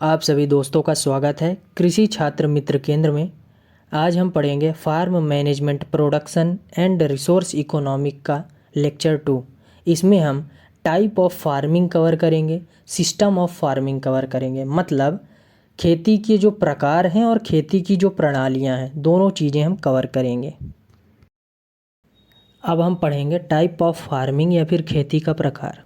आप सभी दोस्तों का स्वागत है कृषि छात्र मित्र केंद्र में। आज हम पढ़ेंगे farm management production and resource economic का लेक्चर 2। इसमें हम टाइप ऑफ फार्मिंग कवर करेंगे, सिस्टम ऑफ फार्मिंग कवर करेंगे, मतलब खेती के जो प्रकार हैं और खेती की जो प्रणालियां हैं, दोनों चीज़ें हम कवर करेंगे। अब हम पढ़ेंगे टाइप ऑफ फार्मिंग या फिर खेती का प्रकार।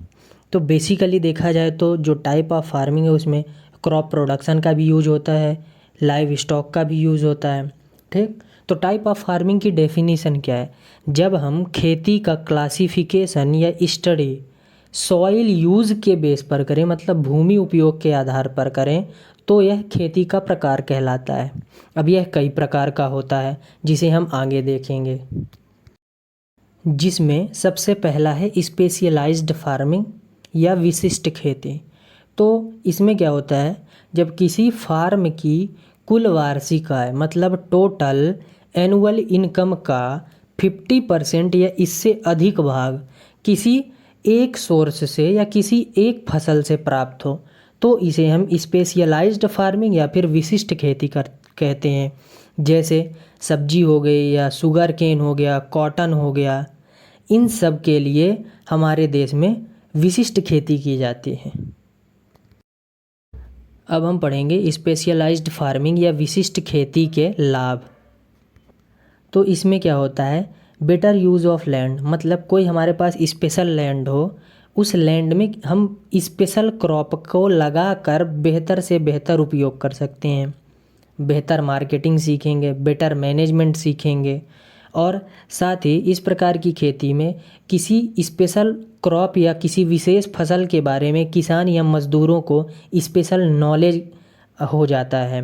तो बेसिकली देखा जाए तो जो टाइप ऑफ फार्मिंग है उसमें क्रॉप प्रोडक्शन का भी यूज होता है, लाइव स्टॉक का भी यूज़ होता है। ठीक, तो टाइप ऑफ फार्मिंग की डेफिनेशन क्या है? जब हम खेती का क्लासिफिकेशन या स्टडी सॉइल यूज़ के बेस पर करें, मतलब भूमि उपयोग के आधार पर करें, तो यह खेती का प्रकार कहलाता है। अब यह कई प्रकार का होता है जिसे हम आगे देखेंगे, जिसमें सबसे पहला है स्पेशलाइज्ड फार्मिंग या विशिष्ट खेती। तो इसमें क्या होता है, जब किसी फार्म की कुल वार्षिक आय मतलब टोटल एनुअल इनकम का 50% या इससे अधिक भाग किसी एक सोर्स से या किसी एक फसल से प्राप्त हो, तो इसे हम स्पेशलाइज्ड फार्मिंग या फिर विशिष्ट खेती कहते हैं। जैसे सब्जी हो गई या शुगर केन हो गया, कॉटन हो गया, इन सब के लिए हमारे देश में विशिष्ट खेती की जाती है। अब हम पढ़ेंगे स्पेशलाइज्ड फार्मिंग या विशिष्ट खेती के लाभ। तो इसमें क्या होता है, बेटर यूज़ ऑफ लैंड, मतलब कोई हमारे पास स्पेशल लैंड हो, उस लैंड में हम स्पेशल क्रॉप को लगाकर बेहतर से बेहतर उपयोग कर सकते हैं। बेहतर मार्केटिंग सीखेंगे, बेटर मैनेजमेंट सीखेंगे, और साथ ही इस प्रकार की खेती में किसी स्पेशल क्रॉप या किसी विशेष फसल के बारे में किसान या मज़दूरों को स्पेशल नॉलेज हो जाता है।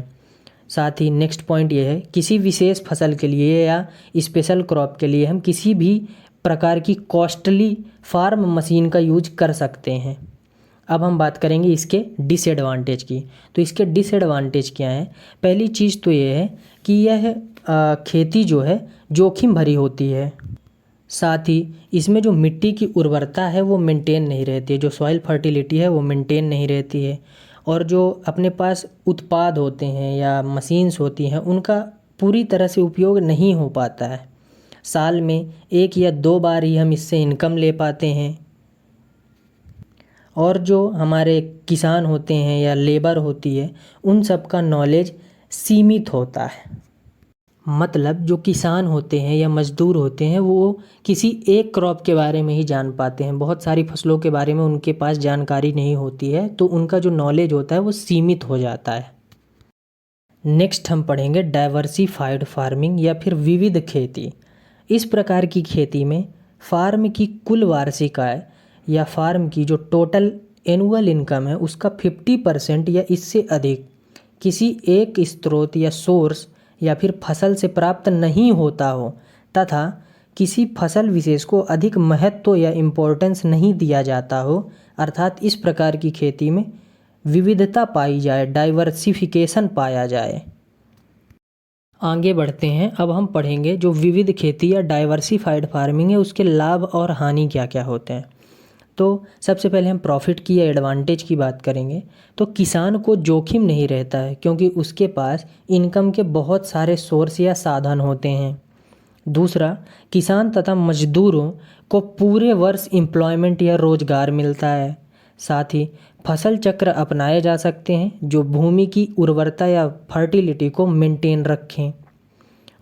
साथ ही नेक्स्ट पॉइंट ये है, किसी विशेष फसल के लिए या स्पेशल क्रॉप के लिए हम किसी भी प्रकार की कॉस्टली फार्म मशीन का यूज कर सकते हैं। अब हम बात करेंगे इसके डिसएडवांटेज की। तो इसके डिसएडवांटेज क्या हैं? पहली चीज़ तो ये है कि यह खेती जो है जोखिम भरी होती है। साथ ही इसमें जो मिट्टी की उर्वरता है वो मेंटेन नहीं रहती है, जो सॉइल फर्टिलिटी है वो मेंटेन नहीं रहती है, और जो अपने पास उत्पाद होते हैं या मशीन्स होती हैं उनका पूरी तरह से उपयोग नहीं हो पाता है। साल में 1 या 2 बार ही हम इससे इनकम ले पाते हैं, और जो हमारे किसान होते हैं या लेबर होती है उन सब का नॉलेज सीमित होता है। मतलब जो किसान होते हैं या मज़दूर होते हैं वो किसी एक क्रॉप के बारे में ही जान पाते हैं, बहुत सारी फसलों के बारे में उनके पास जानकारी नहीं होती है, तो उनका जो नॉलेज होता है वो सीमित हो जाता है। नेक्स्ट हम पढ़ेंगे डाइवर्सिफाइड फार्मिंग या फिर विविध खेती। इस प्रकार की खेती में फार्म की कुल वार्षिक आय या फार्म की जो टोटल एनुअल इनकम है उसका 50% या इससे अधिक किसी एक स्रोत या सोर्स या फिर फसल से प्राप्त नहीं होता हो, तथा किसी फसल विशेष को अधिक महत्व या इम्पोर्टेंस नहीं दिया जाता हो, अर्थात इस प्रकार की खेती में विविधता पाई जाए, डाइवर्सिफिकेशन पाया जाए। आगे बढ़ते हैं। अब हम पढ़ेंगे जो विविध खेती या डाइवर्सिफाइड फार्मिंग है उसके लाभ और हानि क्या क्या होते हैं। तो सबसे पहले हम प्रॉफिट की या एडवांटेज की बात करेंगे। तो किसान को जोखिम नहीं रहता है क्योंकि उसके पास इनकम के बहुत सारे सोर्स या साधन होते हैं। दूसरा, किसान तथा मजदूरों को पूरे वर्ष एम्प्लॉयमेंट या रोजगार मिलता है। साथ ही फसल चक्र अपनाए जा सकते हैं जो भूमि की उर्वरता या फर्टिलिटी को मेंटेन रखें,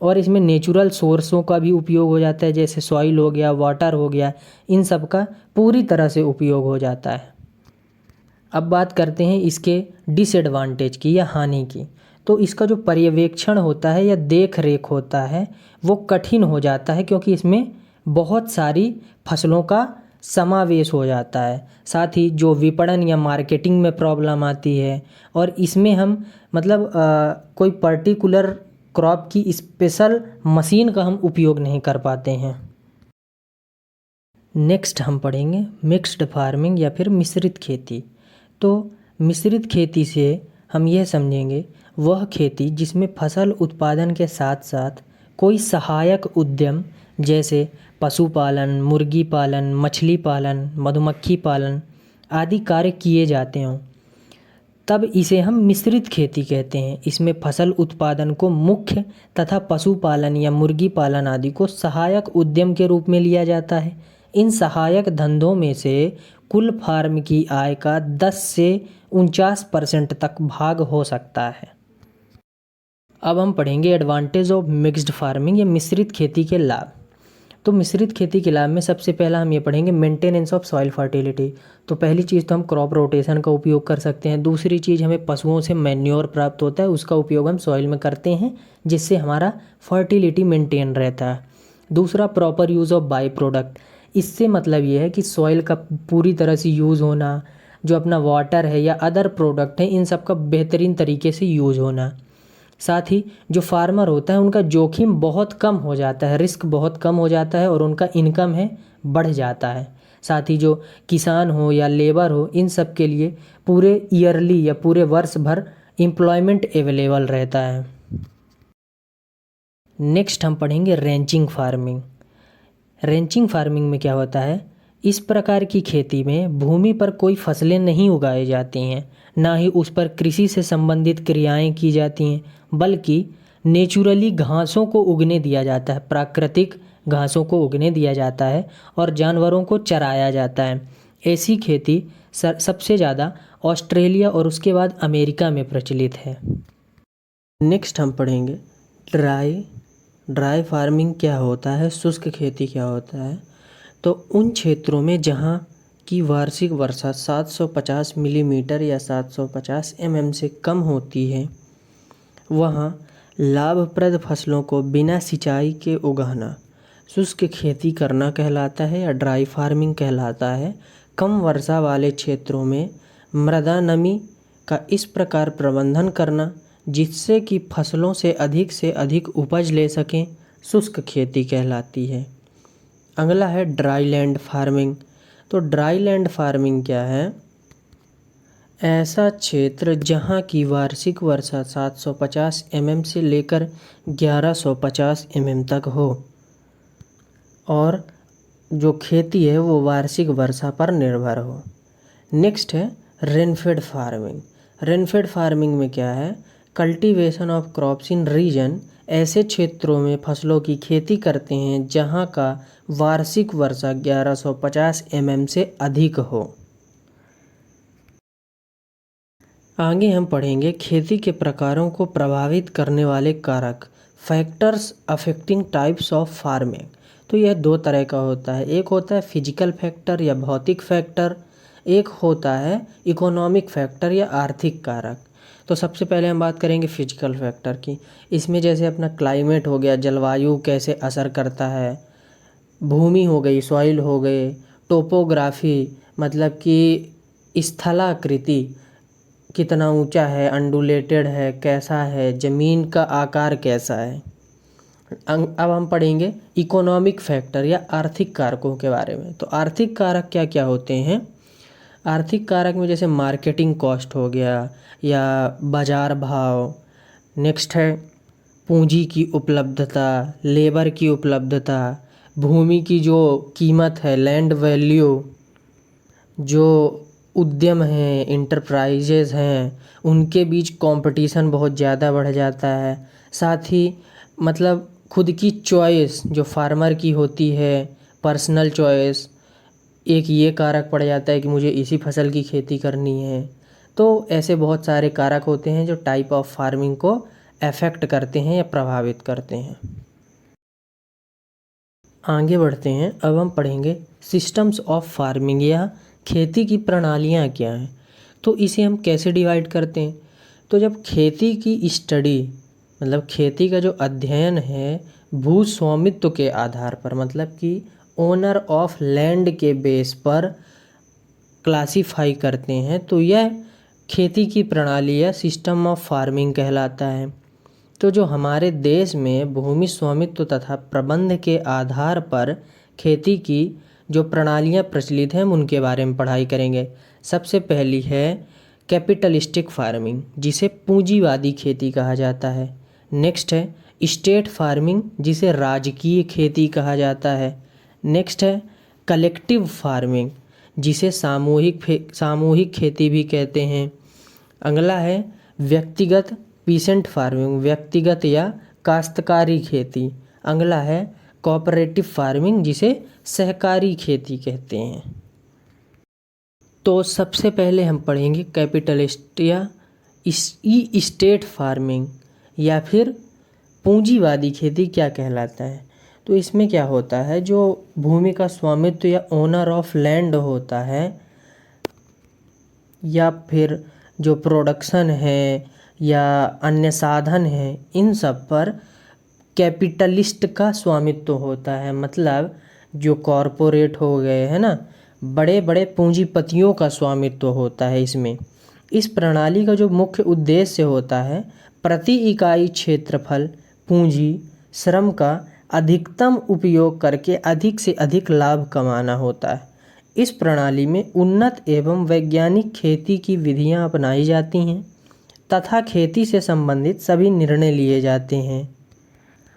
और इसमें नेचुरल सोर्सों का भी उपयोग हो जाता है, जैसे सॉइल हो गया, वाटर हो गया, इन सब का पूरी तरह से उपयोग हो जाता है। अब बात करते हैं इसके डिसएडवांटेज की या हानि की। तो इसका जो पर्यवेक्षण होता है या देख रेख होता है वो कठिन हो जाता है क्योंकि इसमें बहुत सारी फसलों का समावेश हो जाता है। साथ ही जो विपणन या मार्केटिंग में प्रॉब्लम आती है, और इसमें हम मतलब कोई पर्टिकुलर क्रॉप की स्पेशल मशीन का हम उपयोग नहीं कर पाते हैं। नेक्स्ट हम पढ़ेंगे मिक्स्ड फार्मिंग या फिर मिश्रित खेती। तो मिश्रित खेती से हम यह समझेंगे वह खेती जिसमें फसल उत्पादन के साथ साथ कोई सहायक उद्यम जैसे पशुपालन, मुर्गी पालन, मछली पालन, मधुमक्खी पालन आदि कार्य किए जाते हों, तब इसे हम मिश्रित खेती कहते हैं। इसमें फसल उत्पादन को मुख्य तथा पशुपालन या मुर्गी पालन आदि को सहायक उद्यम के रूप में लिया जाता है। इन सहायक धंधों में से कुल फार्म की आय का 10 से 49% तक भाग हो सकता है। अब हम पढ़ेंगे एडवांटेज ऑफ मिक्स्ड फार्मिंग या मिश्रित खेती के लाभ। तो मिश्रित खेती के लाभ में सबसे पहला हम ये पढ़ेंगे मेंटेनेंस ऑफ सॉइल फर्टिलिटी। तो पहली चीज़ तो हम क्रॉप रोटेशन का उपयोग कर सकते हैं। दूसरी चीज़ हमें पशुओं से मैन्योर प्राप्त होता है, उसका उपयोग हम सॉइल में करते हैं जिससे हमारा फर्टिलिटी मेंटेन रहता है। दूसरा proper use of by product. इससे मतलब ये है कि सॉइल का पूरी तरह से यूज़ होना, जो अपना वाटर है या अदर प्रोडक्ट है इन सब का बेहतरीन तरीके से यूज़ होना। साथ ही जो फार्मर होता है उनका जोखिम बहुत कम हो जाता है, रिस्क बहुत कम हो जाता है और उनका इनकम है बढ़ जाता है। साथ ही जो किसान हो या लेबर हो इन सब के लिए पूरे ईयरली या पूरे वर्ष भर एम्प्लॉयमेंट अवेलेबल रहता है। नेक्स्ट हम पढ़ेंगे रेंचिंग फार्मिंग। रेंचिंग फार्मिंग में क्या होता है, इस प्रकार की खेती में भूमि पर कोई फसलें नहीं उगाई जाती हैं, ना ही उस पर कृषि से संबंधित क्रियाएं की जाती हैं, बल्कि नेचुरली घासों को उगने दिया जाता है, प्राकृतिक घासों को उगने दिया जाता है और जानवरों को चराया जाता है। ऐसी खेती सबसे ज़्यादा ऑस्ट्रेलिया और उसके बाद अमेरिका में प्रचलित है। नेक्स्ट हम पढ़ेंगे ड्राई फार्मिंग क्या होता है, शुष्क खेती क्या होता है। तो उन क्षेत्रों में जहाँ की वार्षिक वर्षा 750 मिलीमीटर या 750 mm से कम होती है, वहाँ लाभप्रद फसलों को बिना सिंचाई के उगाना शुष्क खेती करना कहलाता है या ड्राई फार्मिंग कहलाता है। कम वर्षा वाले क्षेत्रों में मृदा नमी का इस प्रकार प्रबंधन करना जिससे कि फसलों से अधिक उपज ले सकें, शुष्क खेती कहलाती है। अगला है ड्राई लैंड फार्मिंग। तो ड्राई लैंड फार्मिंग क्या है, ऐसा क्षेत्र जहाँ की वार्षिक वर्षा 750 mm से लेकर 1150 mm तक हो और जो खेती है वो वार्षिक वर्षा पर निर्भर हो। नेक्स्ट है रेनफेड फार्मिंग। रेनफेड फार्मिंग में क्या है, cultivation of crops in region, ऐसे क्षेत्रों में फसलों की खेती करते हैं जहां का वार्षिक वर्षा 1150 mm से अधिक हो। आगे हम पढ़ेंगे खेती के प्रकारों को प्रभावित करने वाले कारक, factors affecting types of farming. तो यह दो तरह का होता है, एक होता है फिजिकल फैक्टर या भौतिक फैक्टर, एक होता है इकोनॉमिक फैक्टर या आर्थिक कारक। तो सबसे पहले हम बात करेंगे फिजिकल फैक्टर की। इसमें जैसे अपना क्लाइमेट हो गया, जलवायु कैसे असर करता है, भूमि हो गई, सॉइल हो गए, टोपोग्राफी मतलब कि स्थलाकृति कितना ऊंचा है, अंडुलेटेड है, कैसा है, ज़मीन का आकार कैसा है। अब हम पढ़ेंगे इकोनॉमिक फैक्टर या आर्थिक कारकों के बारे में। तो आर्थिक कारक क्या क्या होते हैं, आर्थिक कारक में जैसे मार्केटिंग कॉस्ट हो गया या बाज़ार भाव। नेक्स्ट है पूंजी की उपलब्धता, लेबर की उपलब्धता, भूमि की जो कीमत है, लैंड वैल्यू, जो उद्यम हैं, इंटरप्राइजेज हैं, उनके बीच कंपटीशन बहुत ज़्यादा बढ़ जाता है। साथ ही मतलब खुद की चॉइस जो फार्मर की होती है, पर्सनल चॉइस, एक ये कारक पड़ जाता है कि मुझे इसी फसल की खेती करनी है। तो ऐसे बहुत सारे कारक होते हैं जो टाइप ऑफ फार्मिंग को अफेक्ट करते हैं या प्रभावित करते हैं। आगे बढ़ते हैं, अब हम पढ़ेंगे सिस्टम्स ऑफ फार्मिंग या खेती की प्रणालियाँ क्या हैं। तो इसे हम कैसे डिवाइड करते हैं, तो जब खेती की स्टडी मतलब खेती का जो अध्ययन है भू स्वामित्व के आधार पर, मतलब कि ओनर ऑफ लैंड के बेस पर क्लासीफाई करते हैं, तो यह खेती की प्रणाली या सिस्टम ऑफ फार्मिंग कहलाता है। तो जो हमारे देश में भूमि स्वामित्व तथा प्रबंध के आधार पर खेती की जो प्रणालियाँ प्रचलित हैं हम उनके बारे में पढ़ाई करेंगे। सबसे पहली है कैपिटलिस्टिक फार्मिंग जिसे पूंजीवादी खेती कहा जाता है। नेक्स्ट है स्टेट फार्मिंग जिसे राजकीय खेती कहा जाता है। नेक्स्ट है कलेक्टिव फार्मिंग जिसे सामूहिक खेती भी कहते हैं। अगला है व्यक्तिगत पीसेंट फार्मिंग, व्यक्तिगत या काश्तकारी खेती। अगला है कोऑपरेटिव फार्मिंग, जिसे सहकारी खेती कहते हैं। तो सबसे पहले हम पढ़ेंगे कैपिटलिस्ट या ई स्टेट फार्मिंग या फिर पूंजीवादी खेती क्या कहलाता है। तो इसमें क्या होता है, जो भूमि का स्वामित्व या ओनर ऑफ लैंड होता है या फिर जो प्रोडक्शन है या अन्य साधन है, इन सब पर कैपिटलिस्ट का स्वामित्व होता है। मतलब जो कॉरपोरेट हो गए है ना, बड़े बड़े पूंजीपतियों का स्वामित्व होता है इसमें। इस प्रणाली का जो मुख्य उद्देश्य होता है, प्रति इकाई क्षेत्रफल पूंजी श्रम का अधिकतम उपयोग करके अधिक से अधिक लाभ कमाना होता है। इस प्रणाली में उन्नत एवं वैज्ञानिक खेती की विधियां अपनाई जाती हैं तथा खेती से संबंधित सभी निर्णय लिए जाते हैं।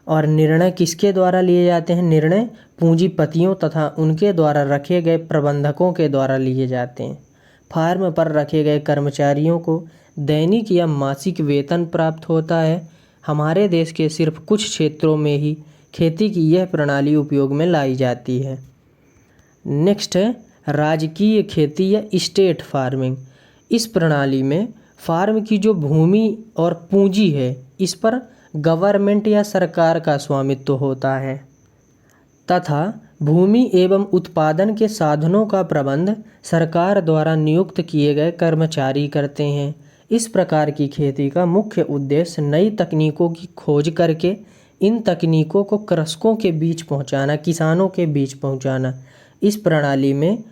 और निर्णय किसके द्वारा लिए जाते हैं? निर्णय पूंजीपतियों तथा उनके द्वारा रखे गए प्रबंधकों के द्वारा लिए जाते हैं। फार्म पर रखे गए कर्मचारियों को दैनिक या मासिक वेतन प्राप्त होता है। हमारे देश के सिर्फ कुछ क्षेत्रों में ही खेती की यह प्रणाली उपयोग में लाई जाती है। नेक्स्ट है राजकीय खेती या स्टेट फार्मिंग। इस प्रणाली में फार्म की जो भूमि और पूंजी है, इस पर गवर्नमेंट या सरकार का स्वामित्व होता है तथा भूमि एवं उत्पादन के साधनों का प्रबंध सरकार द्वारा नियुक्त किए गए कर्मचारी करते हैं। इस प्रकार की खेती का मुख्य उद्देश्य नई तकनीकों की खोज करके इन तकनीकों को कृषकों के बीच पहुंचाना, किसानों के बीच पहुंचाना। इस प्रणाली में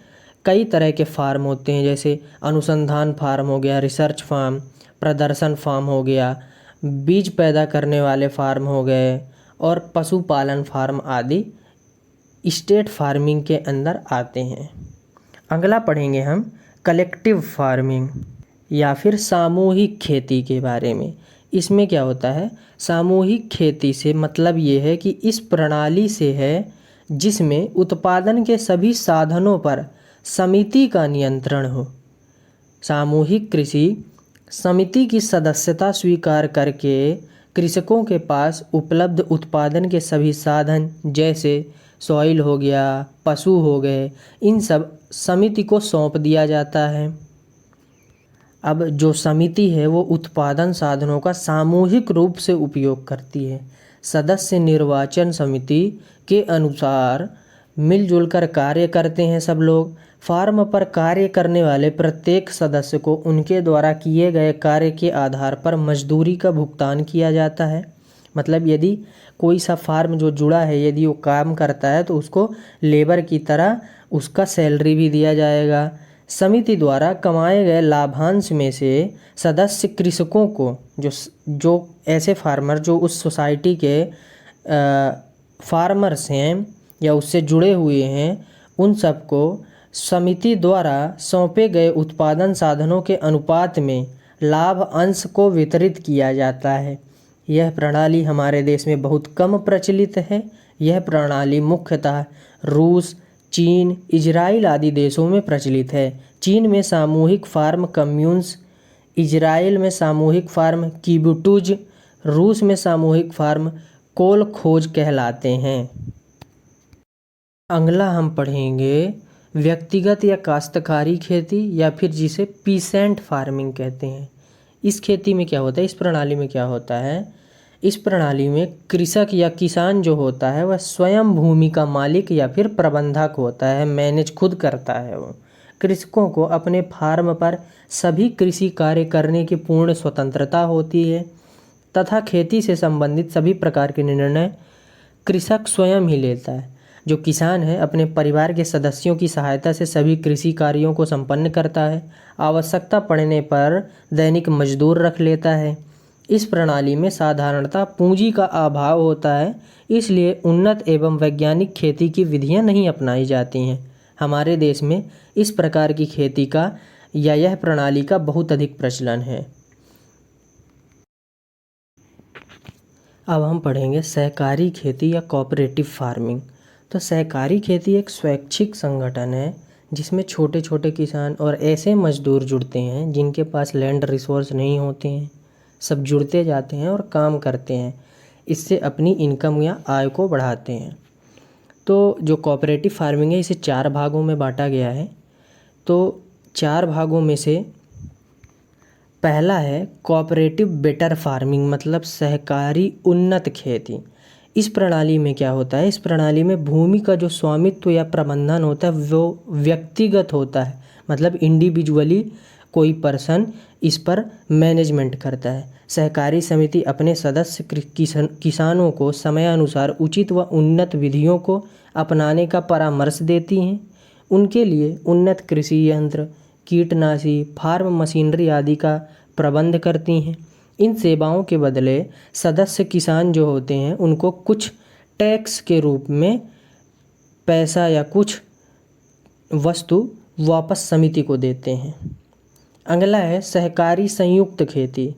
कई तरह के फार्म होते हैं, जैसे अनुसंधान फार्म हो गया, रिसर्च फार्म, प्रदर्शन फार्म हो गया, बीज पैदा करने वाले फार्म हो गए और पशुपालन फार्म आदि स्टेट फार्मिंग के अंदर आते हैं। अगला पढ़ेंगे हम कलेक्टिव फार्मिंग या फिर सामूहिक खेती के बारे में। इसमें क्या होता है, सामूहिक खेती से मतलब ये है कि इस प्रणाली से है जिसमें उत्पादन के सभी साधनों पर समिति का नियंत्रण हो। सामूहिक कृषि समिति की सदस्यता स्वीकार करके कृषकों के पास उपलब्ध उत्पादन के सभी साधन जैसे सॉइल हो गया, पशु हो गए, इन सब समिति को सौंप दिया जाता है। अब जो समिति है वो उत्पादन साधनों का सामूहिक रूप से उपयोग करती है। सदस्य निर्वाचन समिति के अनुसार मिलजुल कर कार्य करते हैं सब लोग। फार्म पर कार्य करने वाले प्रत्येक सदस्य को उनके द्वारा किए गए कार्य के आधार पर मजदूरी का भुगतान किया जाता है। मतलब यदि कोई सा फार्म जो जुड़ा है, यदि वो काम करता है तो उसको लेबर की तरह उसका सैलरी भी दिया जाएगा। समिति द्वारा कमाए गए लाभांश में से सदस्य कृषकों को, जो ऐसे फार्मर जो उस सोसाइटी के फार्मर्स हैं या उससे जुड़े हुए हैं, उन सबको समिति द्वारा सौंपे गए उत्पादन साधनों के अनुपात में लाभ अंश को वितरित किया जाता है। यह प्रणाली हमारे देश में बहुत कम प्रचलित है। यह प्रणाली मुख्यतः रूस, चीन, इजराइल आदि देशों में प्रचलित है। चीन में सामूहिक फार्म कम्यून्स, इजराइल में सामूहिक फार्म किबुटुज, रूस में सामूहिक फार्म कोलखोज कहलाते हैं। अगला हम पढ़ेंगे व्यक्तिगत या काश्तकारी खेती या फिर जिसे पीसेंट फार्मिंग कहते हैं। इस खेती में क्या होता है, इस प्रणाली में क्या होता है, इस प्रणाली में कृषक या किसान जो होता है वह स्वयं भूमि का मालिक या फिर प्रबंधक होता है, मैनेज खुद करता है। वो कृषकों को अपने फार्म पर सभी कृषि कार्य करने की पूर्ण स्वतंत्रता होती है तथा खेती से संबंधित सभी प्रकार के निर्णय कृषक स्वयं ही लेता है। जो किसान है अपने परिवार के सदस्यों की सहायता से सभी कृषि कार्यों को संपन्न करता है। आवश्यकता पड़ने पर दैनिक मजदूर रख लेता है। इस प्रणाली में साधारणतः पूंजी का अभाव होता है, इसलिए उन्नत एवं वैज्ञानिक खेती की विधियां नहीं अपनाई जाती हैं। हमारे देश में इस प्रकार की खेती का या यह प्रणाली का बहुत अधिक प्रचलन है। अब हम पढ़ेंगे सहकारी खेती या कोऑपरेटिव फार्मिंग। तो सहकारी खेती एक स्वैच्छिक संगठन है जिसमें छोटे छोटे किसान और ऐसे मजदूर जुड़ते हैं जिनके पास लैंड रिसोर्स नहीं होते हैं। सब जुड़ते जाते हैं और काम करते हैं, इससे अपनी इनकम या आय को बढ़ाते हैं। तो जो कोऑपरेटिव फार्मिंग है इसे 4 भागों में बांटा गया है। तो 4 भागों में से पहला है कोऑपरेटिव बेटर फार्मिंग, मतलब सहकारी उन्नत खेती। इस प्रणाली में क्या होता है, इस प्रणाली में भूमि का जो स्वामित्व या प्रबंधन होता है वो व्यक्तिगत होता है, मतलब इंडिविजुअली कोई पर्सन इस पर मैनेजमेंट करता है। सहकारी समिति अपने सदस्य किसानों को समयानुसार उचित व उन्नत विधियों को अपनाने का परामर्श देती हैं। उनके लिए उन्नत कृषि यंत्र, कीटनाशी, फार्म मशीनरी आदि का प्रबंध करती हैं। इन सेवाओं के बदले सदस्य किसान जो होते हैं उनको कुछ टैक्स के रूप में पैसा या कुछ वस्तु वापस समिति को देते हैं। अगला है सहकारी संयुक्त खेती,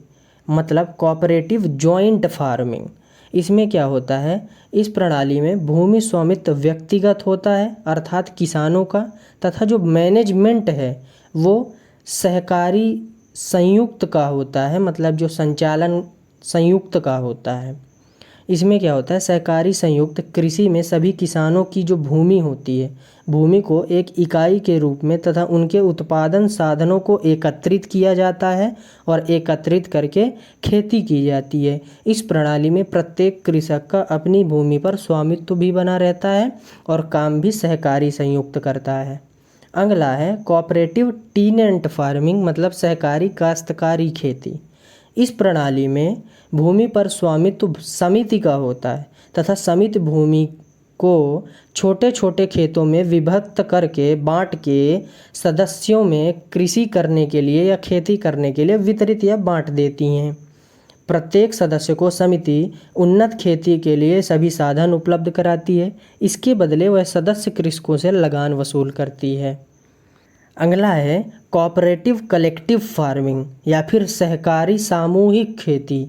मतलब कोऑपरेटिव जॉइंट फार्मिंग। इसमें क्या होता है, इस प्रणाली में भूमि स्वामित्व व्यक्तिगत होता है अर्थात किसानों का, तथा जो मैनेजमेंट है वो सहकारी संयुक्त का होता है, मतलब जो संचालन संयुक्त का होता है। इसमें क्या होता है, सहकारी संयुक्त कृषि में सभी किसानों की जो भूमि होती है, भूमि को एक इकाई के रूप में तथा उनके उत्पादन साधनों को एकत्रित किया जाता है और एकत्रित करके खेती की जाती है। इस प्रणाली में प्रत्येक कृषक का अपनी भूमि पर स्वामित्व भी बना रहता है और काम भी सहकारी संयुक्त करता है। अगला है कोऑपरेटिव टीनेंट फार्मिंग, मतलब सहकारी काश्तकारी खेती। इस प्रणाली में भूमि पर स्वामित्व समिति का होता है तथा समिति भूमि को छोटे छोटे खेतों में विभक्त करके बांट के सदस्यों में कृषि करने के लिए या खेती करने के लिए वितरित या बांट देती हैं। प्रत्येक सदस्य को समिति उन्नत खेती के लिए सभी साधन उपलब्ध कराती है। इसके बदले वह सदस्य कृषकों से लगान वसूल करती है। अगला है कोऑपरेटिव कलेक्टिव फार्मिंग या फिर सहकारी सामूहिक खेती।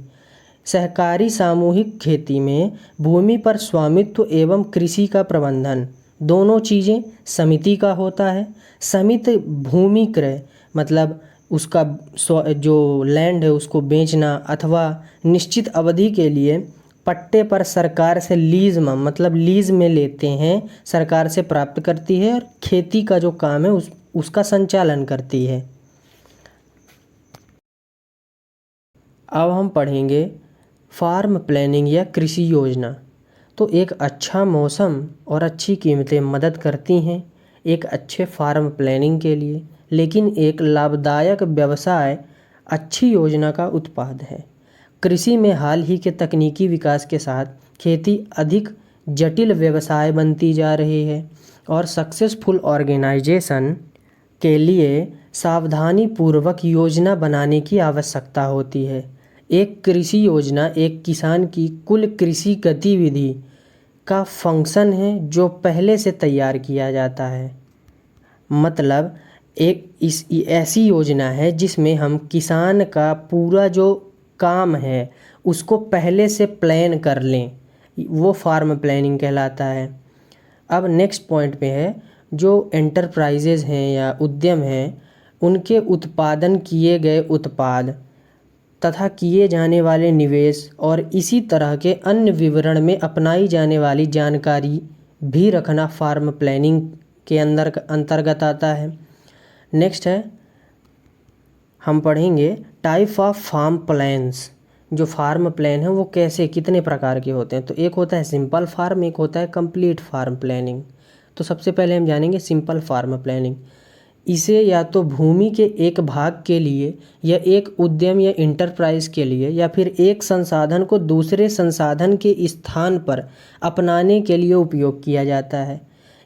सहकारी सामूहिक खेती में भूमि पर स्वामित्व एवं कृषि का प्रबंधन दोनों चीज़ें समिति का होता है। समिति भूमि क्रय, मतलब उसका जो लैंड है उसको बेचना अथवा निश्चित अवधि के लिए पट्टे पर सरकार से लीज में, मतलब लीज में लेते हैं, सरकार से प्राप्त करती है और खेती का जो काम है उसका संचालन करती है। अब हम पढ़ेंगे फार्म प्लानिंग या कृषि योजना। तो एक अच्छा मौसम और अच्छी कीमतें मदद करती हैं एक अच्छे फार्म प्लानिंग के लिए, लेकिन एक लाभदायक व्यवसाय अच्छी योजना का उत्पाद है। कृषि में हाल ही के तकनीकी विकास के साथ खेती अधिक जटिल व्यवसाय बनती जा रही है और सक्सेसफुल ऑर्गेनाइजेशन के लिए सावधानी पूर्वक योजना बनाने की आवश्यकता होती है। एक कृषि योजना एक किसान की कुल कृषि गतिविधि का फंक्शन है जो पहले से तैयार किया जाता है। मतलब ऐसी योजना है जिसमें हम किसान का पूरा जो काम है उसको पहले से प्लान कर लें, वो फार्म प्लानिंग कहलाता है। अब नेक्स्ट पॉइंट पे है जो एंटरप्राइजेज हैं या उद्यम हैं उनके उत्पादन किए गए उत्पाद तथा किए जाने वाले निवेश और इसी तरह के अन्य विवरण में अपनाई जाने वाली जानकारी भी रखना फार्म प्लानिंग के अंतर्गत आता है। नेक्स्ट है हम पढ़ेंगे टाइप ऑफ फार्म प्लान्स। जो फार्म प्लान है वो कैसे कितने प्रकार के होते हैं। तो एक होता है सिंपल फार्म, एक होता है कंप्लीट फार्म प्लानिंग। तो सबसे पहले हम जानेंगे सिंपल फार्म प्लानिंग। इसे या तो भूमि के एक भाग के लिए या एक उद्यम या इंटरप्राइज के लिए या फिर एक संसाधन को दूसरे संसाधन के स्थान पर अपनाने के लिए उपयोग किया जाता है।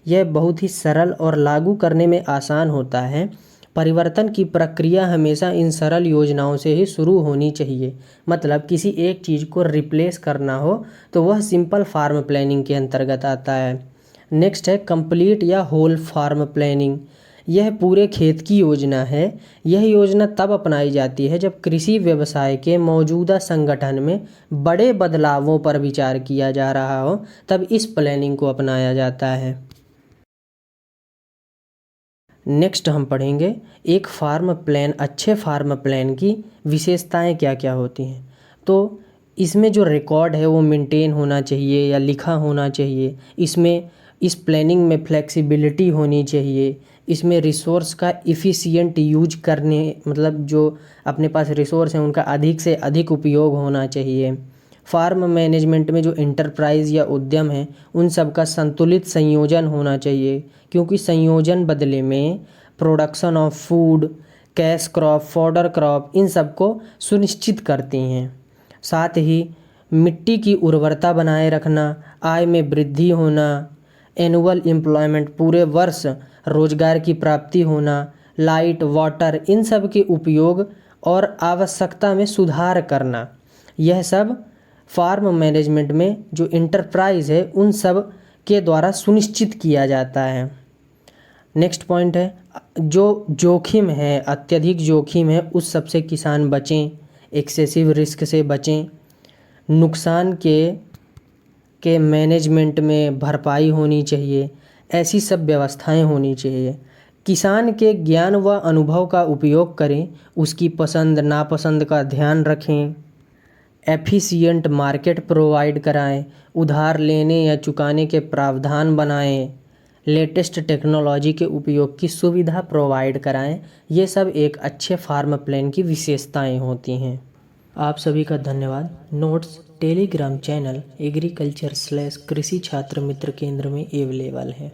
यह बहुत ही सरल और लागू करने में आसान होता है। परिवर्तन की प्रक्रिया हमेशा इन सरल योजनाओं से ही शुरू होनी चाहिए। मतलब किसी एक चीज़ को रिप्लेस करना हो तो वह सिंपल फार्म प्लानिंग के अंतर्गत आता है। नेक्स्ट है कंप्लीट या होल फार्म प्लानिंग। यह पूरे खेत की योजना है। यह योजना तब अपनाई जाती है जब कृषि व्यवसाय के मौजूदा संगठन में बड़े बदलावों पर विचार किया जा रहा हो, तब इस प्लानिंग को अपनाया जाता है। नेक्स्ट हम पढ़ेंगे एक फार्म प्लान, अच्छे फार्म प्लान की विशेषताएं क्या क्या होती हैं। तो इसमें जो रिकॉर्ड है वो मेंटेन होना चाहिए या लिखा होना चाहिए। इसमें इस प्लानिंग में फ्लेक्सिबिलिटी होनी चाहिए। इसमें रिसोर्स का इफ़िशिएंट यूज करने, मतलब जो अपने पास रिसोर्स हैं उनका अधिक से अधिक उपयोग होना चाहिए। फार्म मैनेजमेंट में जो एंटरप्राइज़ या उद्यम है उन सब का संतुलित संयोजन होना चाहिए, क्योंकि संयोजन बदले में production of food, cash crop, fodder crop in सब को सुनिश्चित करती हैं। साथ ही मिट्टी की उर्वरता बनाए रखना, आय में वृद्धि होना, एनुअल एम्प्लॉयमेंट पूरे वर्ष रोजगार की प्राप्ति होना, लाइट, वाटर इन सब के उपयोग और आवश्यकता में सुधार करना, यह सब फार्म मैनेजमेंट में जो इंटरप्राइज है उन सब के द्वारा सुनिश्चित किया जाता है। नेक्स्ट पॉइंट है जो जोखिम है, अत्यधिक जोखिम है उस सब से किसान बचें, एक्सेसिव रिस्क से बचें। नुकसान के मैनेजमेंट में भरपाई होनी चाहिए, ऐसी सब व्यवस्थाएं होनी चाहिए। किसान के ज्ञान व अनुभव का उपयोग करें, उसकी पसंद नापसंद का ध्यान रखें। एफिशिएंट मार्केट प्रोवाइड कराएं, उधार लेने या चुकाने के प्रावधान बनाएं, लेटेस्ट टेक्नोलॉजी के उपयोग की सुविधा प्रोवाइड कराएं। ये सब एक अच्छे फार्म प्लान की विशेषताएं होती हैं। आप सभी का धन्यवाद। नोट्स टेलीग्राम चैनल एग्रीकल्चर/कृषि छात्र मित्र केंद्र में अवेलेबल है।